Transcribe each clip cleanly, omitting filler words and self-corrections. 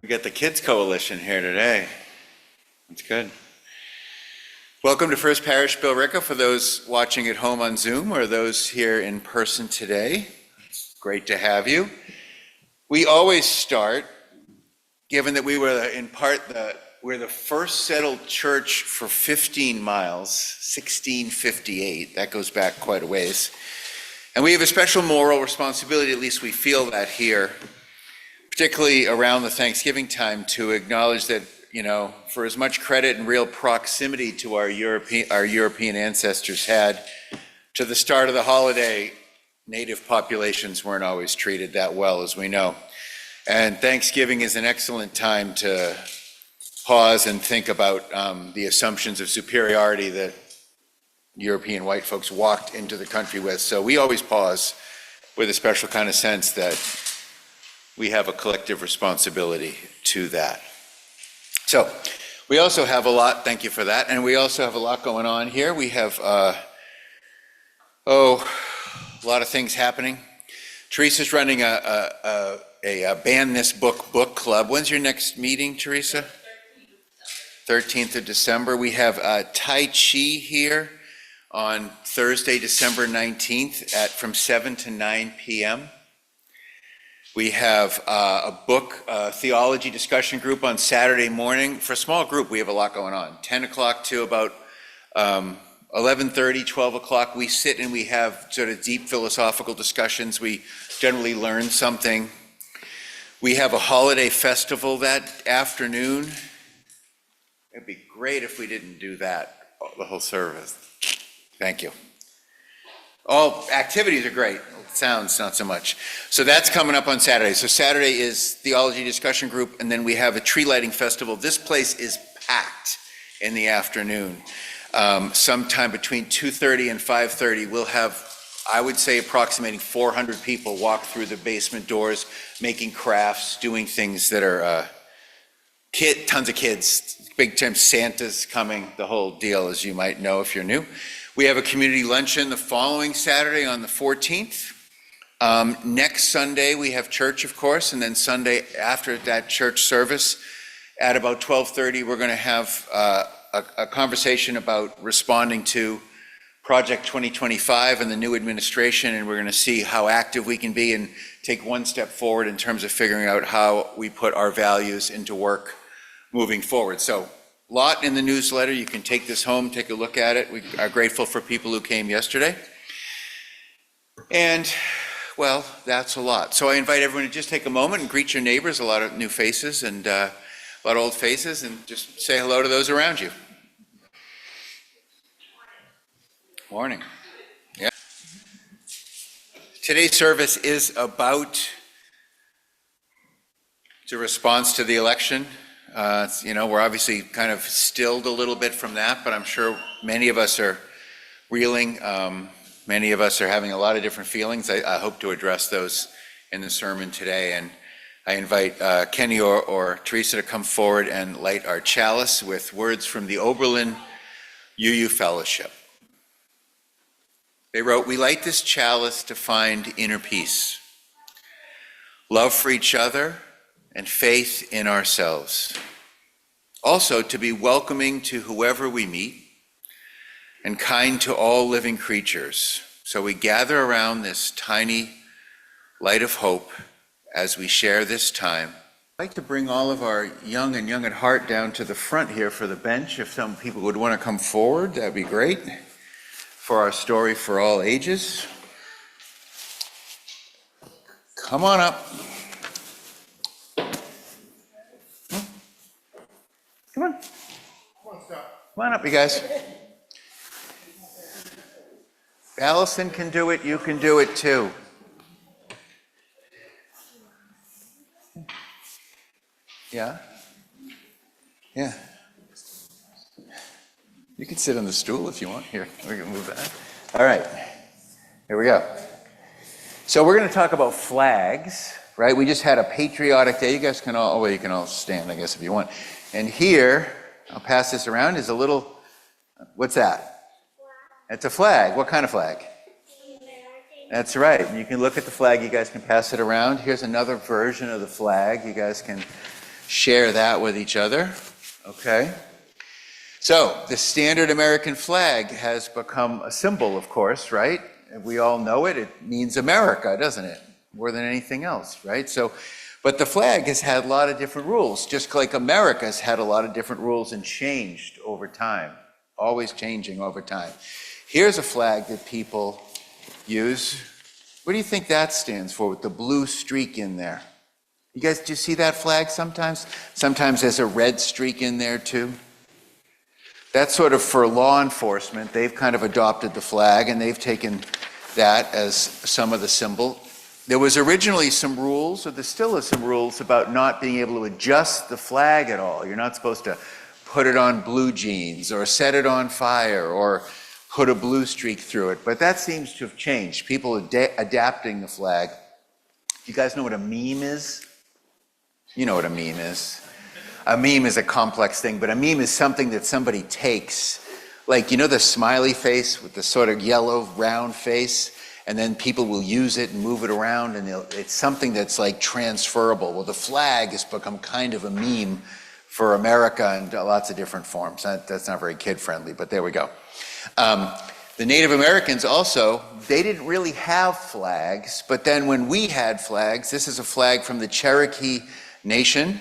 We got the Kids Coalition here today. That's good. Welcome to First Parish Billerica for those watching at home on Zoom or those here in person today. It's great to have you. We always start, given that we were in part we're the first settled church for 15 miles, 1658. That goes back quite a ways. And we have a special moral responsibility, at least we feel that here, particularly around the Thanksgiving time, to acknowledge that, for as much credit and real proximity to our European ancestors had, to the start of the holiday, native populations weren't always treated that well, as we know. And Thanksgiving is an excellent time to pause and think about the assumptions of superiority that European white folks walked into the country with. So we always pause with a special kind of sense that we have a collective responsibility to that. So we also have a lot, thank you for that, and we also have a lot going on here. We have, a lot of things happening. Teresa's running a Ban This Book club. When's your next meeting, Teresa? 13th of December. We have Tai Chi here on Thursday, December 19th from 7 to 9 p.m. We have a book theology discussion group on Saturday morning. For a small group, we have a lot going on. 10 o'clock to about 11:30, 12 o'clock, we sit and we have sort of deep philosophical discussions. We generally learn something. We have a holiday festival that afternoon. It'd be great if we didn't do that, the whole service. Thank you. All activities are great. Sounds not so much. So that's coming up on Saturday. So Saturday is theology discussion group, and then we have a tree lighting festival. This place is packed in the afternoon. Sometime between 2:30 and 5:30, we'll have, I would say, approximating 400 people walk through the basement doors, making crafts, doing things that are tons of kids, big time Santa's coming, the whole deal, as you might know if you're new. We have a community luncheon the following Saturday on the 14th. Next Sunday, we have church, of course, and then Sunday after that church service at about 12:30, we're going to have a conversation about responding to Project 2025 and the new administration, and we're going to see how active we can be and take one step forward in terms of figuring out how we put our values into work moving forward. So, a lot in the newsletter. You can take this home, take a look at it. We are grateful for people who came yesterday. And, well, that's a lot. So I invite everyone to just take a moment and greet your neighbors, a lot of new faces and a lot of old faces, and just say hello to those around you. Morning. Yeah. Today's service is about the response to the election. We're obviously kind of stilled a little bit from that, but I'm sure many of us are reeling. Many of us are having a lot of different feelings. I hope to address those in the sermon today. And I invite Kenny or Teresa to come forward and light our chalice with words from the Oberlin UU Fellowship. They wrote, "We light this chalice to find inner peace, love for each other, and faith in ourselves. Also to be welcoming to whoever we meet and kind to all living creatures. So we gather around this tiny light of hope as we share this time." I'd like to bring all of our young and young at heart down to the front here for the bench. If some people would want to come forward, that'd be great, for our story for all ages. Come on up. Come on. Come on up, you guys. Allison can do it. You can do it too. Yeah? Yeah. You can sit on the stool if you want. Here, we can move that. All right. Here we go. So we're going to talk about flags, right? We just had a patriotic day. You guys can all, you can all stand, I guess, if you want. And here, I'll pass this around, is a little, what's that? It's a flag. What kind of flag? That's right. You can look at the flag. You guys can pass it around. Here's another version of the flag. You guys can share that with each other. Okay. So the standard American flag has become a symbol, of course, right? And we all know it. It means America, doesn't it? More than anything else, right? So, but the flag has had a lot of different rules, just like America's had a lot of different rules and changed over time, always changing over time. Here's a flag that people use. What do you think that stands for with the blue streak in there? You guys, do you see that flag sometimes? Sometimes there's a red streak in there too. That's sort of for law enforcement. They've kind of adopted the flag and they've taken that as some of the symbol. There was originally some rules, or there still is some rules about not being able to adjust the flag at all. You're not supposed to put it on blue jeans or set it on fire or put a blue streak through it. But that seems to have changed. People adapting the flag. You guys know what a meme is? You know what a meme is. A meme is a complex thing, but a meme is something that somebody takes. Like, you know the smiley face with the sort of yellow round face? And then people will use it and move it around, and it's something that's like transferable. Well, the flag has become kind of a meme for America in lots of different forms. That's not very kid-friendly, but there we go. The Native Americans also, they didn't really have flags, but then when we had flags, this is a flag from the Cherokee Nation.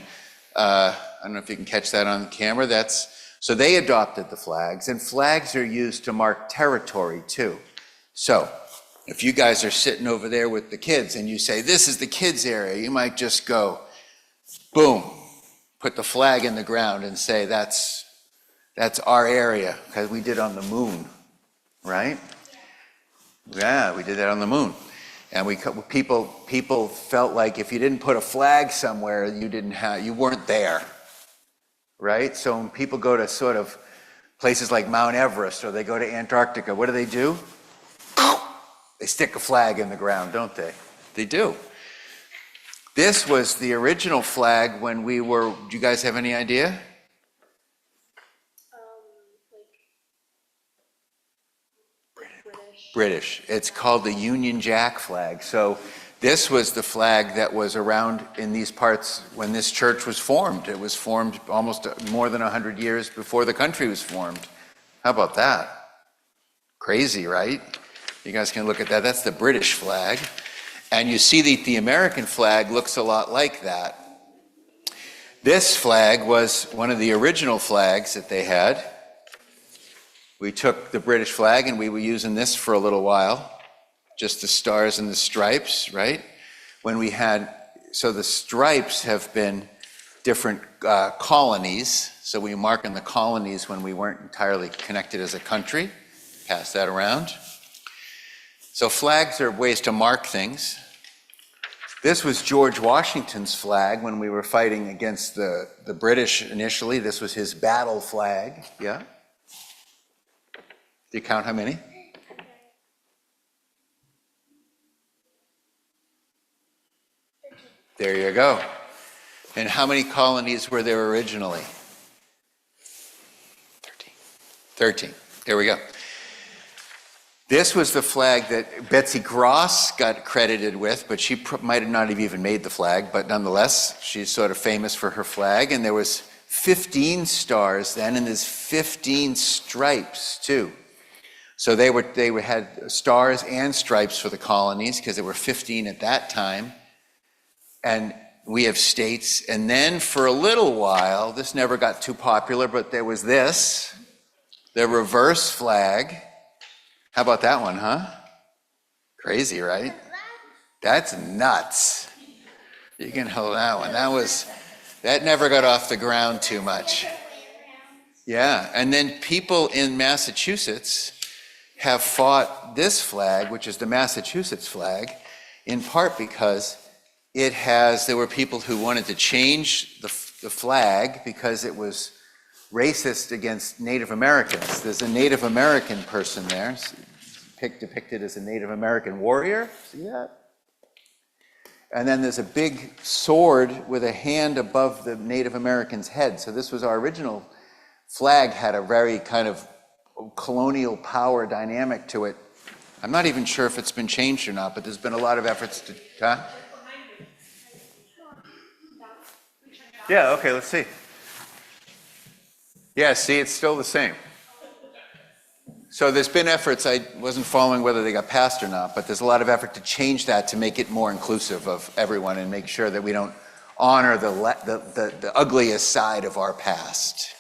I don't know if you can catch that on camera. So they adopted the flags, and flags are used to mark territory too. So if you guys are sitting over there with the kids and you say, this is the kids' area, you might just go, boom, put the flag in the ground and say, that's our area, because we did on the moon, right? Yeah, we did that on the moon. And people felt like if you didn't put a flag somewhere, you weren't there, right? So when people go to sort of places like Mount Everest or they go to Antarctica, what do? They stick a flag in the ground, don't they? They do. This was the original flag when we were, do you guys have any idea? British. It's called the Union Jack flag. So this was the flag that was around in these parts when this church was formed. It was formed almost more than 100 years before the country was formed. How about that? Crazy, right? You guys can look at that. That's the British flag. And you see that the American flag looks a lot like that. This flag was one of the original flags that they had. We took the British flag and we were using this for a little while. Just the stars and the stripes, right? So the stripes have been different colonies. So we mark in the colonies when we weren't entirely connected as a country. Pass that around. So flags are ways to mark things. This was George Washington's flag when we were fighting against the British initially. This was his battle flag. Yeah? Do you count how many? There you go. And how many colonies were there originally? 13. There we go. This was the flag that Betsy Gross got credited with, but she might have not have even made the flag, but nonetheless, she's sort of famous for her flag. And there was 15 stars then, and there's 15 stripes too. So they had stars and stripes for the colonies because there were 15 at that time. And we have states. And then for a little while, this never got too popular, but there was this, the reverse flag. How about that one, huh? Crazy, right? That's nuts. You can hold that one. That never got off the ground too much. Yeah, and then people in Massachusetts have fought this flag, which is the Massachusetts flag, in part because there were people who wanted to change the flag because it was racist against Native Americans. There's a Native American person there, depicted as a Native American warrior. See that? And then there's a big sword with a hand above the Native American's head. So this was our original flag, had a very kind of colonial power dynamic to it. I'm not even sure if it's been changed or not, but there's been a lot of efforts to... Huh? Yeah, okay, let's see. Yeah, see, it's still the same. So there's been efforts, I wasn't following whether they got passed or not, but there's a lot of effort to change that to make it more inclusive of everyone and make sure that we don't honor the ugliest side of our past.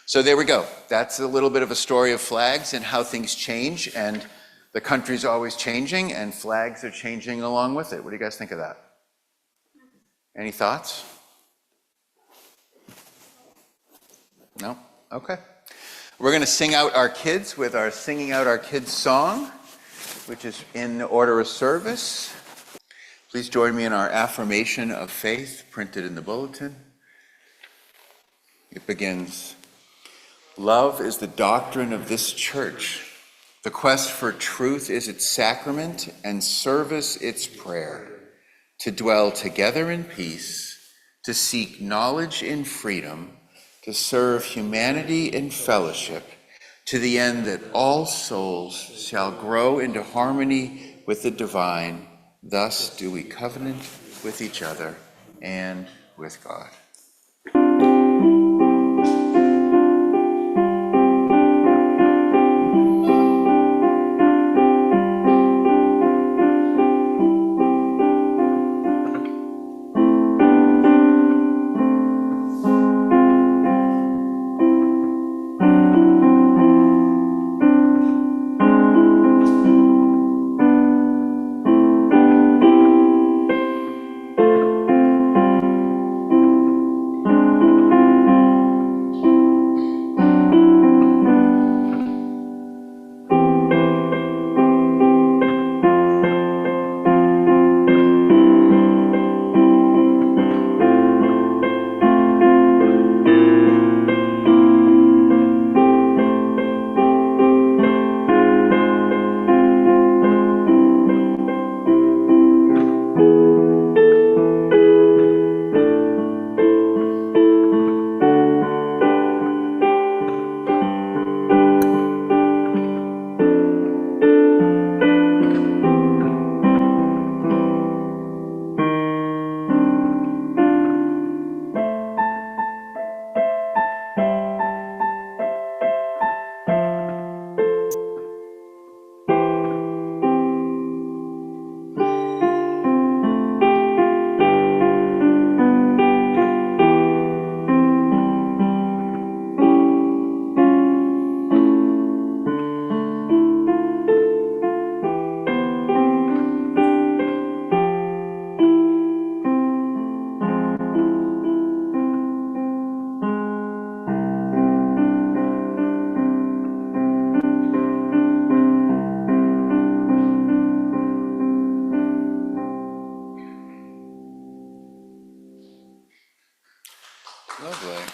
So there we go. That's a little bit of a story of flags and how things change, and the country's always changing, and flags are changing along with it. What do you guys think of that? Any thoughts? No? Okay. We're going to sing out our kids with our Singing Out Our Kids song, which is in order of service. Please join me in our affirmation of faith printed in the bulletin. It begins, "Love is the doctrine of this church. The quest for truth is its sacrament, and service its prayer. To dwell together in peace, to seek knowledge in freedom, to serve humanity in fellowship, to the end that all souls shall grow into harmony with the divine. Thus do we covenant with each other and with God." Lovely.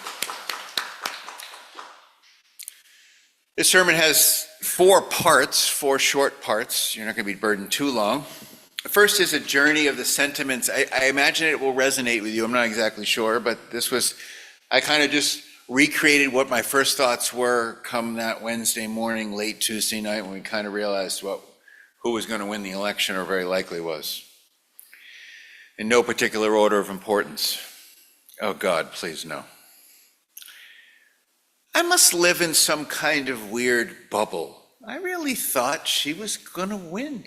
This sermon has four short parts. You're not going to be burdened too long. The first is a journey of the sentiments. I imagine it will resonate with you. I'm not exactly sure, but I kind of just recreated what my first thoughts were come that Wednesday morning, late Tuesday night, when we kind of realized who was going to win the election, or very likely was. In no particular order of importance. Oh God, please no. I must live in some kind of weird bubble. I really thought she was going to win.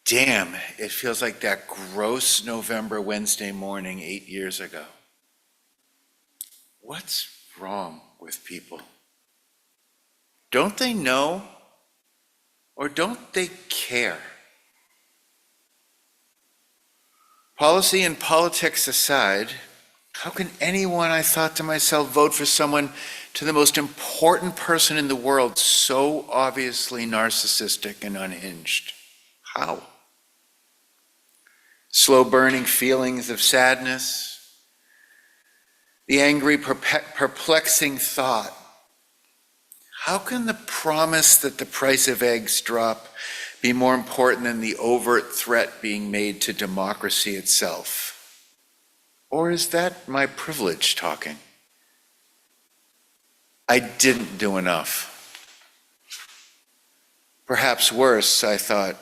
Damn, it feels like that gross November Wednesday morning 8 years ago. What's wrong with people? Don't they know? Or don't they care? Policy and politics aside, how can anyone, I thought to myself, vote for someone, to the most important person in the world, so obviously narcissistic and unhinged? How? Slow burning feelings of sadness, the angry, perplexing thought, how can the promise that the price of eggs drop be more important than the overt threat being made to democracy itself? Or is that my privilege talking? I didn't do enough. Perhaps worse, I thought,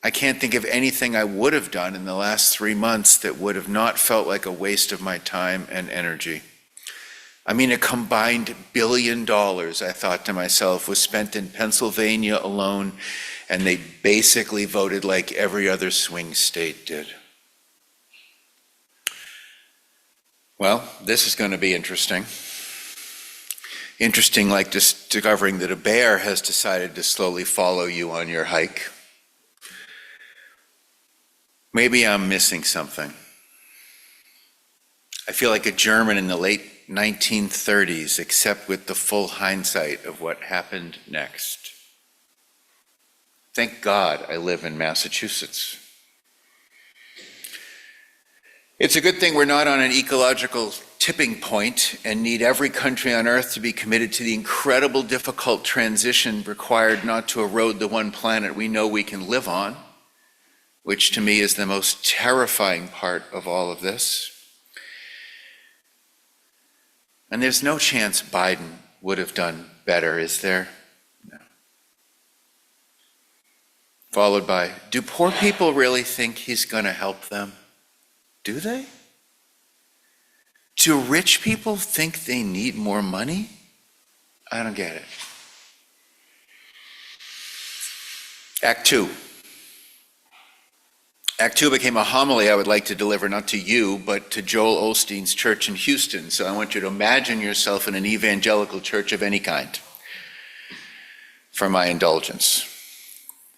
I can't think of anything I would have done in the last 3 months that would have not felt like a waste of my time and energy. I mean, a combined $1 billion, I thought to myself, was spent in Pennsylvania alone, and they basically voted like every other swing state did. Well, this is going to be interesting. Interesting, like discovering that a bear has decided to slowly follow you on your hike. Maybe I'm missing something. I feel like a German in the late 1930s, except with the full hindsight of what happened next. Thank God I live in Massachusetts. It's a good thing we're not on an ecological tipping point and need every country on earth to be committed to the incredible difficult transition required not to erode the one planet we know we can live on, which to me is the most terrifying part of all of this. And there's no chance Biden would have done better, is there? No. Followed by, do poor people really think he's going to help them? Do they? Do rich people think they need more money? I don't get it. Act 2. Act 2 became a homily I would like to deliver, not to you, but to Joel Osteen's church in Houston. So I want you to imagine yourself in an evangelical church of any kind for my indulgence.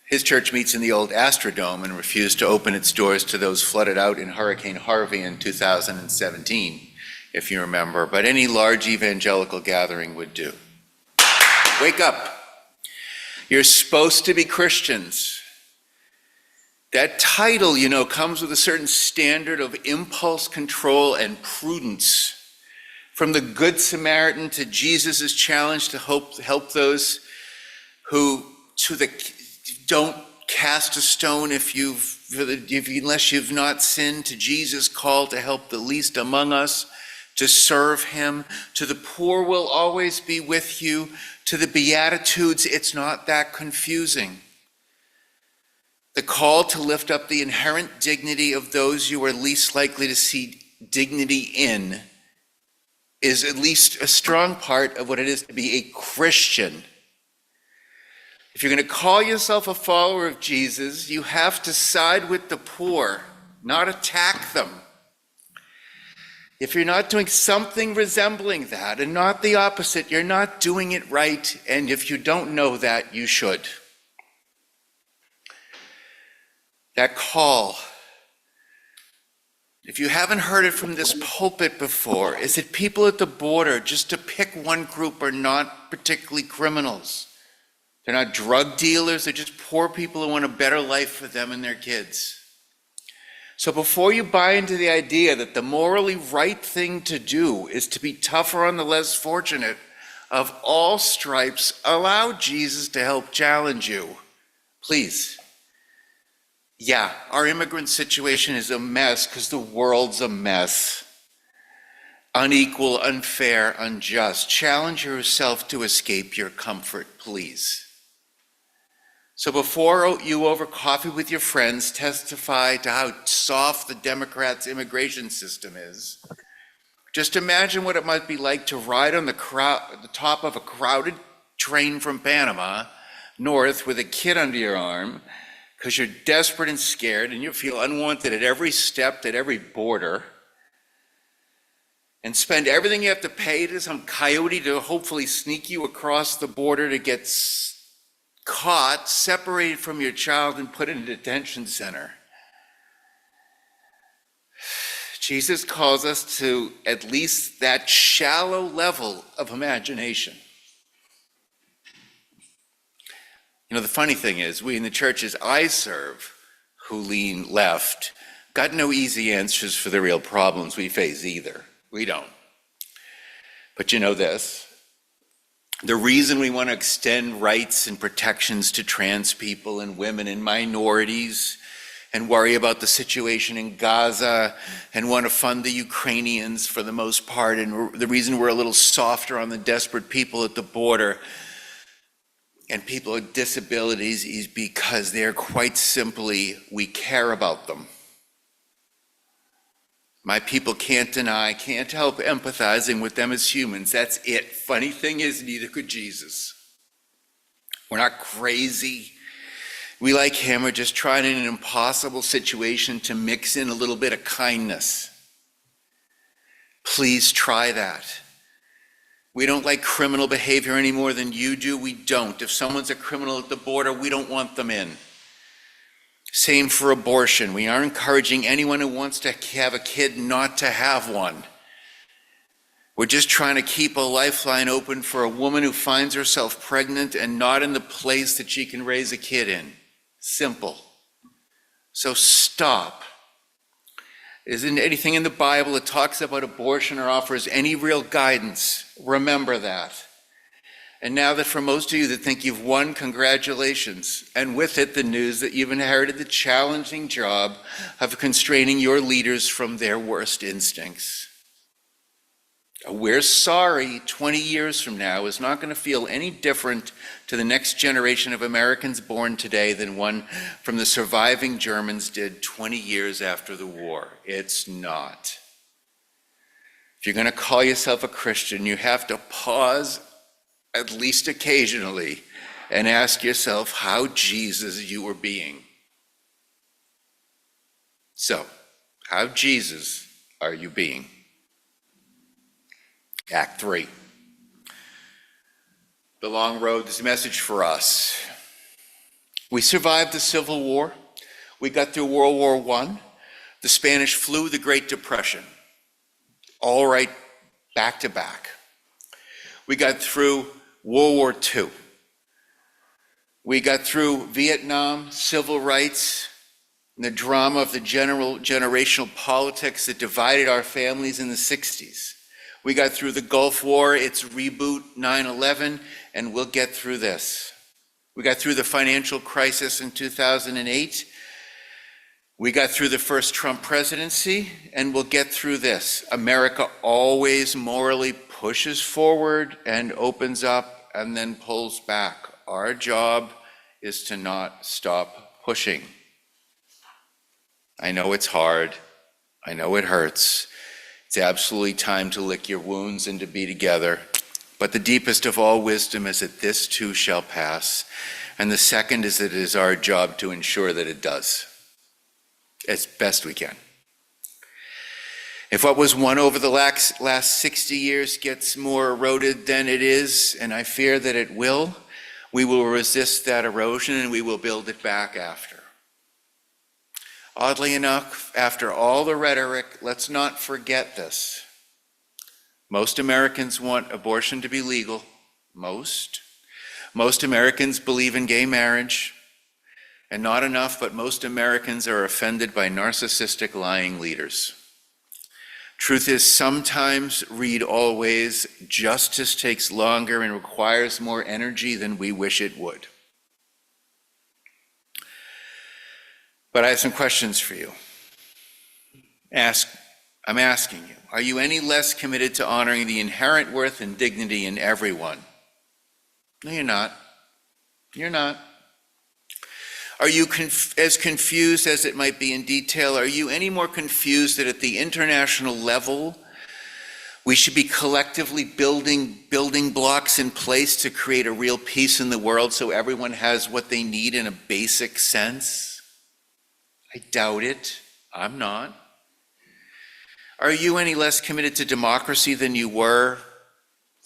His church meets in the old Astrodome and refused to open its doors to those flooded out in Hurricane Harvey in 2017, if you remember, but any large evangelical gathering would do. Wake up. You're supposed to be Christians. That title, comes with a certain standard of impulse control and prudence. From the Good Samaritan to Jesus' challenge to help those who, don't cast a stone unless you've not sinned, to Jesus' call to help the least among us, to serve him, to the poor will always be with you, to the Beatitudes, it's not that confusing. The call to lift up the inherent dignity of those you are least likely to see dignity in is at least a strong part of what it is to be a Christian. If you're going to call yourself a follower of Jesus, you have to side with the poor, not attack them. If you're not doing something resembling that and not the opposite, you're not doing it right. And if you don't know that, you should. That call, if you haven't heard it from this pulpit before, is that people at the border, just to pick one group, are not particularly criminals. They're not drug dealers, they're just poor people who want a better life for them and their kids. So before you buy into the idea that the morally right thing to do is to be tougher on the less fortunate of all stripes, allow Jesus to help challenge you. Please. Yeah, our immigrant situation is a mess because the world's a mess. Unequal, unfair, unjust. Challenge yourself to escape your comfort, please. So before you over coffee with your friends testify to how soft the Democrats' immigration system is, just imagine what it might be like to ride on the top of a crowded train from Panama north with a kid under your arm because you're desperate and scared and you feel unwanted at every step, at every border, and spend everything you have to pay to some coyote to hopefully sneak you across the border to get caught, separated from your child, and put in a detention center. Jesus calls us to at least that shallow level of imagination. The funny thing is, we in the churches I serve, who lean left, got no easy answers for the real problems we face either. We don't. But you know this. The reason we want to extend rights and protections to trans people and women and minorities and worry about the situation in Gaza and want to fund the Ukrainians for the most part, and the reason we're a little softer on the desperate people at the border and people with disabilities is because they're quite simply, we care about them. My people can't deny, can't help empathizing with them as humans. That's it. Funny thing is, neither could Jesus. We're not crazy. We, like him, are just trying in an impossible situation to mix in a little bit of kindness. Please try that. We don't like criminal behavior any more than you do. We don't. If someone's a criminal at the border, we don't want them in. Same for abortion. We aren't encouraging anyone who wants to have a kid not to have one. We're just trying to keep a lifeline open for a woman who finds herself pregnant and not in the place that she can raise a kid in. Simple. So stop. Isn't anything in the Bible that talks about abortion or offers any real guidance? Remember that. And now that for most of you that think you've won, congratulations. And with it, the news that you've inherited the challenging job of constraining your leaders from their worst instincts. We're sorry 20 years from now is not going to feel any different to the next generation of Americans born today than one from the surviving Germans did 20 years after the war. It's not. If you're going to call yourself a Christian, you have to pause at least occasionally and ask yourself how Jesus you were being. So, how Jesus are you being? Act 3. The long road is a message for us. We survived the Civil War. We got through World War I, the Spanish flu, the Great Depression. All right, back to back. We got through World War II. We got through Vietnam, civil rights, and the drama of the generational politics that divided our families in the 60s. We got through the Gulf War, its reboot, 9/11, and we'll get through this. We got through the financial crisis in 2008. We got through the first Trump presidency, and we'll get through this. America always morally pushes forward and opens up and then pulls back. Our job is to not stop pushing. I know it's hard. I know it hurts. It's absolutely time to lick your wounds and to be together. But the deepest of all wisdom is that this too shall pass. And the second is that it is our job to ensure that it does, as best we can. If what was won over the last 60 years gets more eroded than it is, and I fear that it will, we will resist that erosion and we will build it back after. Oddly enough, after all the rhetoric, let's not forget this. Most Americans want abortion to be legal. Most Americans believe in gay marriage. And not enough, but most Americans are offended by narcissistic, lying leaders. Truth is, sometimes, read always, justice takes longer and requires more energy than we wish it would. But I have some questions for you. I'm asking you, are you any less committed to honoring the inherent worth and dignity in everyone? No, you're not. You're not. Are you as confused as it might be in detail? Are you any more confused that at the international level, we should be collectively building blocks in place to create a real peace in the world so everyone has what they need in a basic sense? I doubt it. I'm not. Are you any less committed to democracy than you were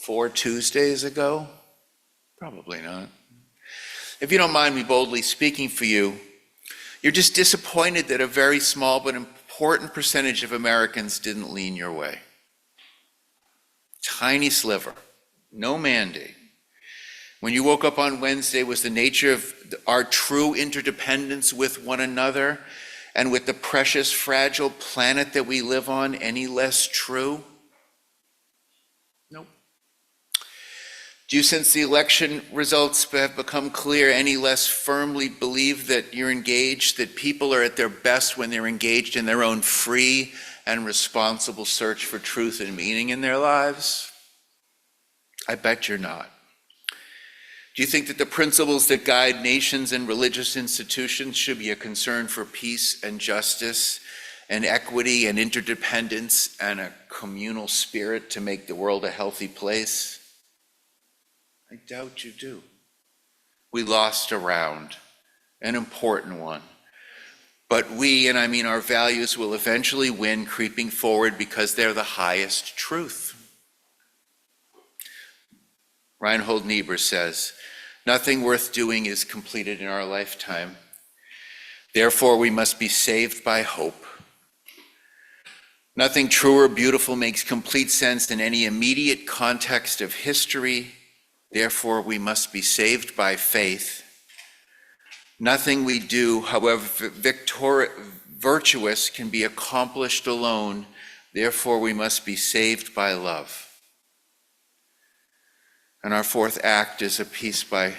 4 Tuesdays ago? Probably not. If you don't mind me boldly speaking for you, you're just disappointed that a very small but important percentage of Americans didn't lean your way. Tiny sliver, no mandate. When you woke up on Wednesday, was the nature of our true interdependence with one another and with the precious, fragile planet that we live on any less true? Nope. Do you, since the election results have become clear, any less firmly believe that you're engaged, that people are at their best when they're engaged in their own free and responsible search for truth and meaning in their lives? I bet you're not. Do you think that the principles that guide nations and religious institutions should be a concern for peace and justice and equity and interdependence and a communal spirit to make the world a healthy place? I doubt you do. We lost a round, an important one. But we, and I mean our values, will eventually win, creeping forward because they're the highest truth. Reinhold Niebuhr says, "Nothing worth doing is completed in our lifetime. Therefore, we must be saved by hope. Nothing true or beautiful makes complete sense in any immediate context of history. Therefore, we must be saved by faith. Nothing we do, however virtuous, can be accomplished alone. Therefore, we must be saved by love." And our fourth act is a piece by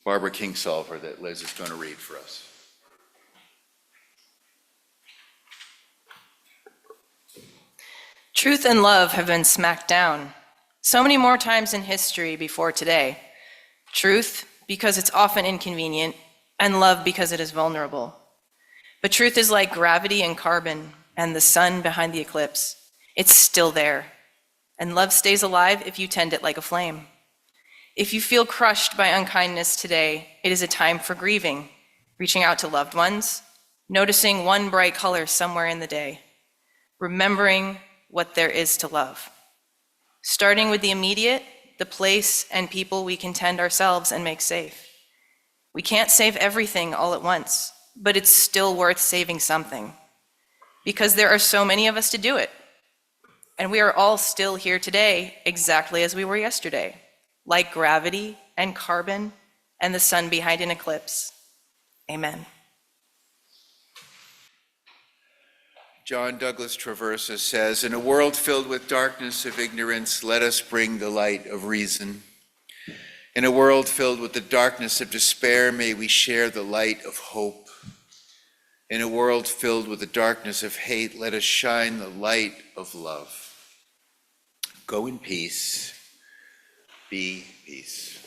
Barbara Kingsolver that Liz is going to read for us. Truth and love have been smacked down so many more times in history before today. Truth, because it's often inconvenient, and love because it is vulnerable. But truth is like gravity and carbon and the sun behind the eclipse. It's still there. And love stays alive if you tend it like a flame. If you feel crushed by unkindness today, it is a time for grieving, reaching out to loved ones, noticing one bright color somewhere in the day, remembering what there is to love. Starting with the immediate, the place and people we can tend ourselves and make safe. We can't save everything all at once, but it's still worth saving something, because there are so many of us to do it. And we are all still here today exactly as we were yesterday, like gravity and carbon and the sun behind an eclipse. Amen. John Douglas Traversa says, "In a world filled with darkness of ignorance, let us bring the light of reason. In a world filled with the darkness of despair, may we share the light of hope. In a world filled with the darkness of hate, let us shine the light of love. Go in peace. Be peace."